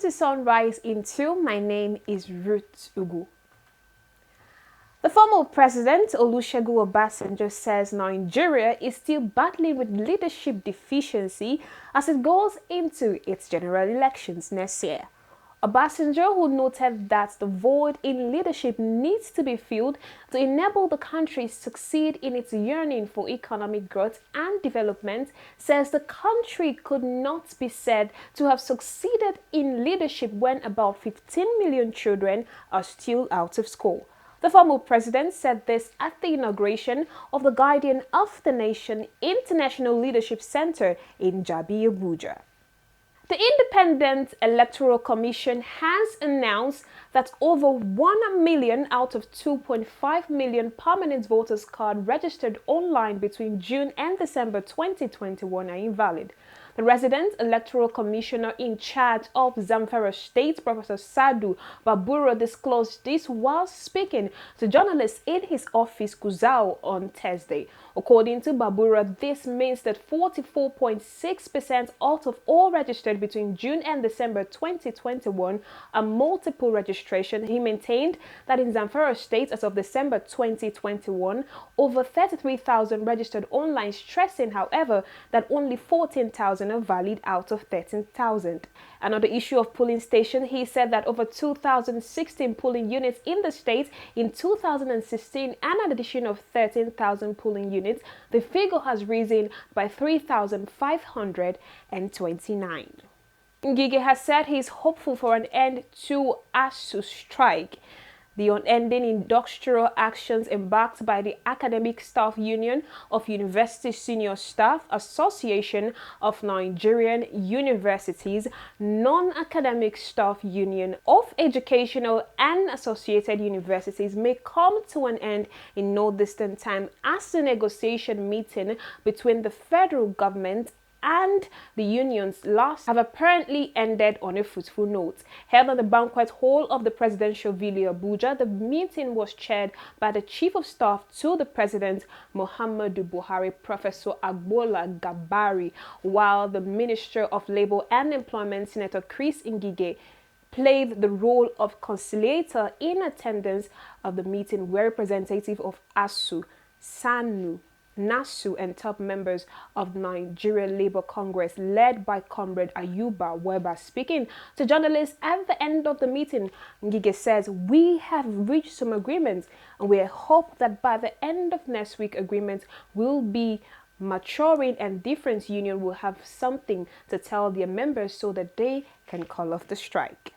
to Sunrise in 2. My name is Ruth Ugu. The former president, Olusegun Obasanjo, says Nigeria is still battling with leadership deficiency as it goes into its general elections next year. Obasanjo, who noted that the void in leadership needs to be filled to enable the country to succeed in its yearning for economic growth and development, says the country could not be said to have succeeded in leadership when about 15 million children are still out of school. The former president said this at the inauguration of the Guardian of the Nation International Leadership Center in Jabi, Abuja. The Independent Electoral Commission has announced that over 1 million out of 2.5 million permanent voters cards registered online between June and December 2021 are invalid. The resident electoral commissioner in charge of Zamfara State, Professor Sadu Babura, disclosed this while speaking to journalists in his office, Gusau, on Thursday. According to Babura, this means that 44.6% out of all registered between June and December 2021 are multiple registration. He maintained that in Zamfara State, as of December 2021, over 33,000 registered online, stressing, however, that only 14,000 are valid out of 13,000. Another issue of polling station, he said that over 2,016 polling units in the state in 2016 and an addition of 13,000 polling units, the figure has risen by 3,529. Ngige has said he is hopeful for an end to ASUU strike. The unending industrial actions embarked by the Academic Staff Union of University Senior Staff Association of Nigerian Universities, Non-Academic Staff Union of Educational and Associated Universities may come to an end in no distant time as the negotiation meeting between the federal government and the unions last have apparently ended on a fruitful note. Held at the banquet hall of the Presidential Villa, Abuja, the meeting was chaired by the Chief of Staff to the President, Muhammadu Buhari, Professor Agbola Gabari, while the Minister of Labour and Employment, Senator Chris Ngige, played the role of conciliator. In attendance of the meeting were representatives of ASUU, SANU, NASU, and top members of Nigeria Labour Congress led by Comrade Ayuba Weba. Speaking to journalists at the end of the meeting, Ngige says, "We have reached some agreements and we hope that by the end of next week agreements will be maturing and different union will have something to tell their members so that they can call off the strike."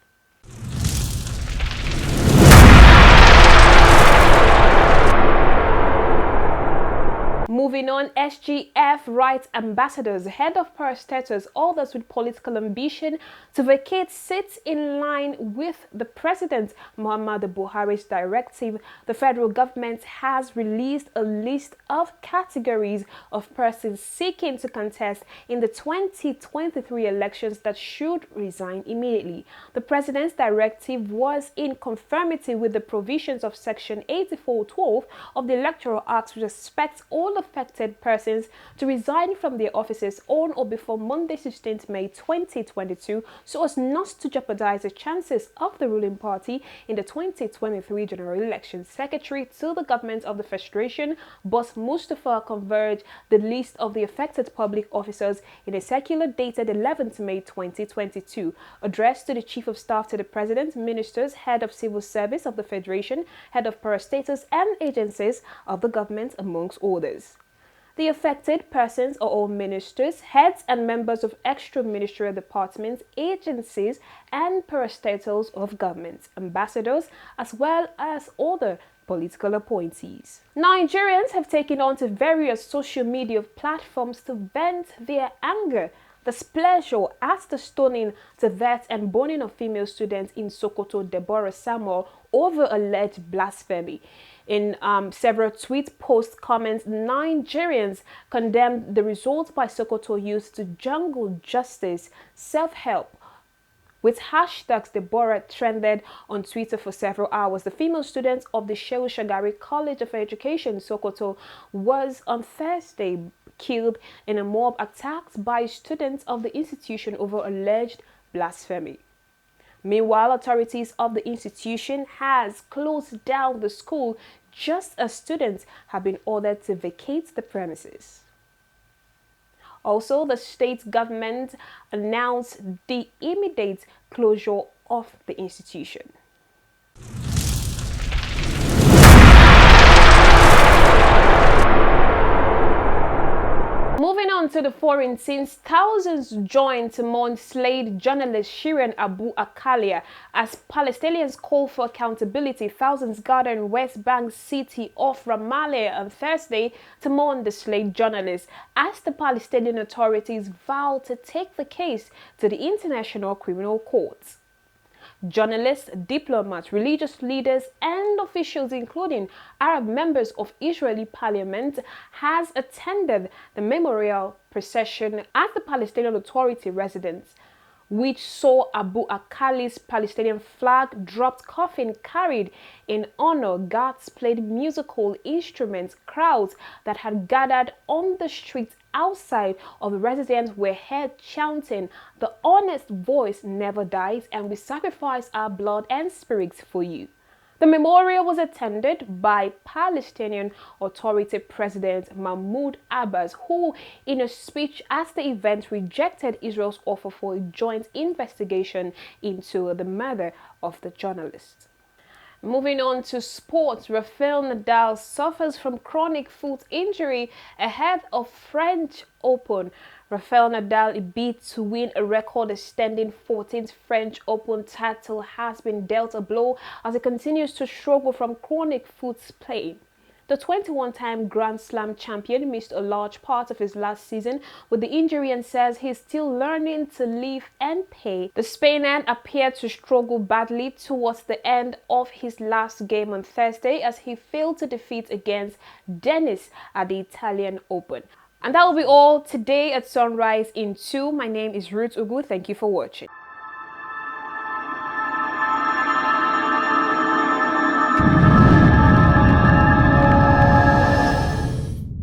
Moving on, SGF Rights Ambassadors, head of parastatals, others with political ambition to vacate seats in line with the President Muhammadu Buhari's directive. The federal government has released a list of categories of persons seeking to contest in the 2023 elections that should resign immediately. The President's directive was in conformity with the provisions of Section 84(12) of the Electoral Act, which expects all affected persons to resign from their offices on or before Monday, 16th May 2022, so as not to jeopardize the chances of the ruling party in the 2023 general election. Secretary to the government of the Federation, Boss Mustafa, converged the list of the affected public officers in a circular dated 11th May 2022, addressed to the Chief of Staff to the President, Ministers, Head of Civil Service of the Federation, Head of Parastatals and agencies of the government, amongst others. The affected persons are all ministers, heads and members of extra-ministerial departments, agencies and parastatals of government, ambassadors, as well as other political appointees. Nigerians have taken on to various social media platforms to vent their anger, displeasure at the stoning to death and burning of female students in Sokoto, Deborah Samuel, over alleged blasphemy. In several tweet post comments, Nigerians condemned the result by Sokoto youth to jungle justice, self-help, with hashtags Deborah trended on Twitter for several hours. The female student of the Shehu Shagari College of Education, Sokoto, was on Thursday killed in a mob attack by students of the institution over alleged blasphemy. Meanwhile, authorities of the institution has closed down the school just as students have been ordered to vacate the premises. Also, the state government announced the immediate closure of the institution. Moving on to the foreign scenes, thousands joined to mourn slain journalist Shirin Abu Akleh. As Palestinians call for accountability, thousands gathered in West Bank city of Ramallah on Thursday to mourn the slain journalist, as the Palestinian authorities vow to take the case to the International Criminal Court. Journalists, diplomats, religious leaders, and officials, including Arab members of Israeli parliament, has attended the memorial procession at the Palestinian Authority residence, which saw Abu Akleh's Palestinian flag dropped, coffin carried in honor, guards played musical instruments, crowds that had gathered on the streets outside of the residence were heard chanting, "The honest voice never dies, and we sacrifice our blood and spirits for you." The memorial was attended by Palestinian Authority President Mahmoud Abbas, who, in a speech at the event, rejected Israel's offer for a joint investigation into the murder of the journalist. Moving on to sports, Rafael Nadal suffers from chronic foot injury ahead of French Open. Rafael Nadal, bid to win a record-extending 14th French Open title, has been dealt a blow as he continues to struggle from chronic foot pain. The 21-time Grand Slam champion missed a large part of his last season with the injury and says he's still learning to live and pay. The Spaniard appeared to struggle badly towards the end of his last game on Thursday as he failed to defeat against Dennis at the Italian Open. And that will be all today at Sunrise in 2. My name is Ruth Ugu. Thank you for watching.